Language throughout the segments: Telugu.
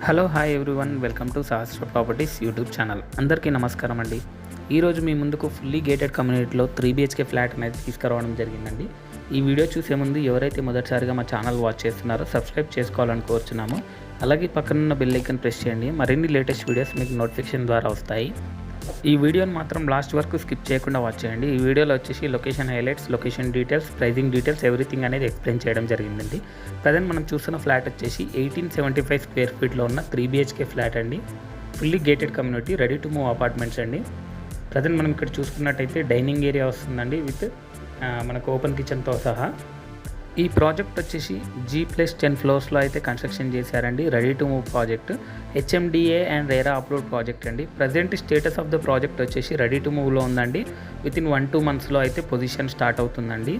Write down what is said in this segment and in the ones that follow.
Hello hi everyone, welcome to Sahasra properties YouTube channel. అందరికీ నమస్కారం అండి. ఈరోజు మీ ముందుకు ఫుల్లీ గేటెడ్ కమ్యూనిటీలో 3BHK ఫ్లాట్ అనేది తీసుకురావడం జరిగిందండి. ఈ వీడియో చూసే ముందు ఎవరైతే మొదటిసారిగా మా ఛానల్ వాచ్ చేస్తున్నారో సబ్స్క్రైబ్ చేసుకోవాలని కోరుచున్నాము. అలాగే పక్కనున్న బెల్ ఐకాన్ ప్రెస్ చేయండి. మరిన్ని లేటెస్ట్ వీడియోస్ మీకు నోటిఫికేషన్ ద్వారా వస్తాయి. ఈ వీడియోని మాత్రం లాస్ట్ వరకు స్కిప్ చేయకుండా వాచ్ చేయండి. ఈ వీడియోలో వచ్చేసి location highlights, location details, pricing details, everything అనేది ఎక్స్ప్లెయిన్ చేయడం జరిగిందండి. ప్రజెంట్ మనం చూస్తున్న ఫ్లాట్ వచ్చేసి 1875 స్క్వేర్ ఫీట్లో ఉన్న 3BHK ఫ్లాట్ అండి. Fully gated community, ready to move apartments అండి. ప్రజెంట్ మనం ఇక్కడ చూసుకున్నట్టయితే డైనింగ్ ఏరియా వస్తుందండి విత్ మనకు ఓపెన్ కిచెన్తో సహా. ఈ ప్రాజెక్ట్ వచ్చేసి G+10 ఫ్లోర్స్లో అయితే కన్స్ట్రక్షన్ చేశారండి. Ready to move project, HMDA and RERA approved project అండి. Present status of the project వచ్చేసి రెడీ టు మూవ్లో ఉందండి. వితిన్ 1-2 మంత్స్లో అయితే పొజిషన్ స్టార్ట్ అవుతుందండి.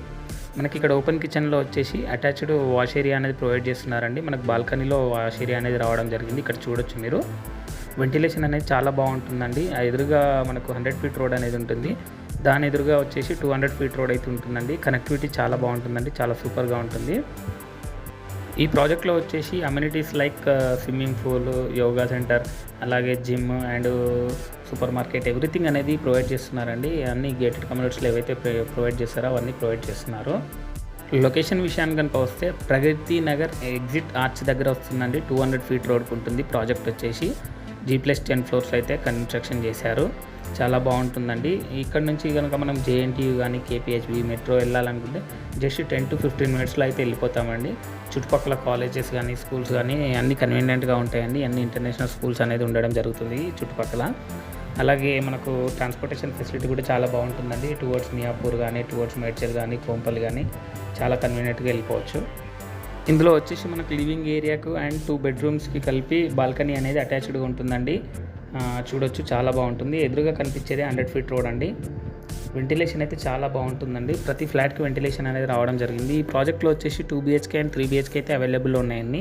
మనకి ఇక్కడ ఓపెన్ కిచెన్లో వచ్చేసి అటాచ్డ్ వాష్ ఏరియా అనేది ప్రొవైడ్ చేస్తున్నారండి. మనకు బాల్కనీలో వాష్ ఏరియా అనేది రావడం జరిగింది. ఇక్కడ చూడొచ్చు మీరు. వెంటిలేషన్ అనేది చాలా బాగుంటుందండి. ఎదురుగా మనకు 100 ఫీట్ రోడ్ అనేది ఉంటుంది. దాని ఎదురుగా వచ్చేసి 200 ఫీట్ రోడ్ అయితే ఉంటుందండి. కనెక్టివిటీ చాలా బాగుంటుందండి, చాలా సూపర్గా ఉంటుంది. ఈ ప్రాజెక్ట్లో వచ్చేసి amenities like swimming pool, yoga centre, అలాగే gym and super market, everything అనేది ప్రొవైడ్ చేస్తున్నారండి. అన్ని గేటెడ్ కమ్యూనిటీస్లో ఏవైతే ప్రొవైడ్ చేస్తారో అవన్నీ ప్రొవైడ్ చేస్తున్నారు. లొకేషన్ విషయానికి కనుక వస్తే ప్రగతి నగర్ ఎగ్జిట్ ఆర్చ్ దగ్గర వస్తుందండి. 200 ఫీట్ రోడ్కి ఉంటుంది. ప్రాజెక్ట్ వచ్చేసి G+10 ఫ్లోర్స్ అయితే కన్స్ట్రక్షన్ చేశారు. చాలా బాగుంటుందండి. ఇక్కడ నుంచి కనుక మనం JNTU కానీ KPHB మెట్రో వెళ్ళాలనుకుంటే జస్ట్ 10 to 15 మినిట్స్లో అయితే వెళ్ళిపోతామండి. చుట్టుపక్కల కాలేజెస్ కానీ స్కూల్స్ కానీ అన్ని కన్వీనియంట్గా ఉంటాయండి. అన్ని ఇంటర్నేషనల్ స్కూల్స్ అనేది ఉండడం జరుగుతుంది చుట్టుపక్కల. అలాగే మనకు ట్రాన్స్పోర్టేషన్ ఫెసిలిటీ కూడా చాలా బాగుంటుందండి. టువర్డ్స్ మియాపూర్ కానీ, టువర్డ్స్ మేడ్చల్ కానీ, కోంపల్లి కానీ చాలా కన్వీనియంట్గా వెళ్ళిపోవచ్చు. ఇందులో వచ్చేసి మనకు లివింగ్ ఏరియాకు అండ్ 2 బెడ్రూమ్స్కి కలిపి బాల్కనీ అనేది అటాచ్డ్గా ఉంటుందండి. చూడొచ్చు, చాలా బాగుంటుంది. ఎదురుగా కనిపించేది 100 ఫీట్ రోడ్ అండి. వెంటిలేషన్ అయితే చాలా బాగుంటుందండి. ప్రతి ఫ్లాట్కి వెంటిలేషన్ అనేది రావడం జరిగింది. ఈ ప్రాజెక్ట్లో వచ్చేసి 2BHK అండ్ 3BHK అయితే అవైలబుల్లో ఉన్నాయండి.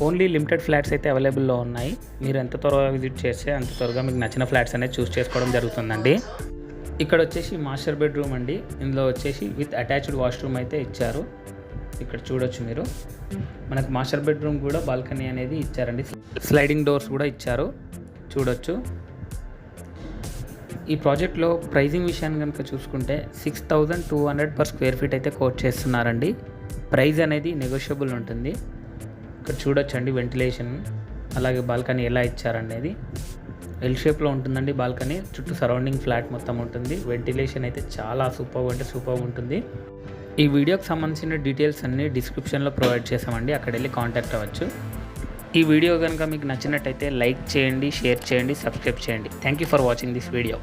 ఓన్లీ లిమిటెడ్ ఫ్లాట్స్ అయితే అవైలబుల్లో ఉన్నాయి. మీరు ఎంత త్వరగా విజిట్ చేస్తే అంత త్వరగా మీకు నచ్చిన ఫ్లాట్స్ అనేది చూస్ చేసుకోవడం జరుగుతుందండి. ఇక్కడ వచ్చేసి మాస్టర్ బెడ్రూమ్ అండి. ఇందులో వచ్చేసి విత్ అటాచ్డ్ వాష్రూమ్ అయితే ఇచ్చారు. ఇక్కడ చూడొచ్చు మీరు. మనకు మాస్టర్ బెడ్రూమ్ కూడా బాల్కనీ అనేది ఇచ్చారండి. స్లైడింగ్ డోర్స్ కూడా ఇచ్చారు, చూడొచ్చు. ఈ ప్రాజెక్ట్లో ప్రైజింగ్ విషయాన్ని కనుక చూసుకుంటే 6200 పర్ స్క్వేర్ ఫీట్ అయితే కోట్ చేస్తున్నారండి. ప్రైస్ అనేది నెగోషియబుల్ ఉంటుంది. ఇక్కడ చూడొచ్చండి వెంటిలేషన్, అలాగే బాల్కనీ ఎలా ఇచ్చారనేది. ఎల్ షేప్లో ఉంటుందండి బాల్కనీ. చుట్టూ సరౌండింగ్ ఫ్లాట్ మొత్తం ఉంటుంది. వెంటిలేషన్ అయితే చాలా సూపర్ ఉంటుంది. ఈ వీడియోకి సంబంధించిన డీటెయిల్స్ అన్నీ డిస్క్రిప్షన్లో ప్రొవైడ్ చేసామండి. అక్కడ వెళ్ళి కాంటాక్ట్ అవ్వచ్చు. ఈ వీడియో కనుక మీకు నచ్చినట్టయితే లైక్ చేయండి, షేర్ చేయండి, సబ్స్క్రైబ్ చేయండి. Thank you for watching this video.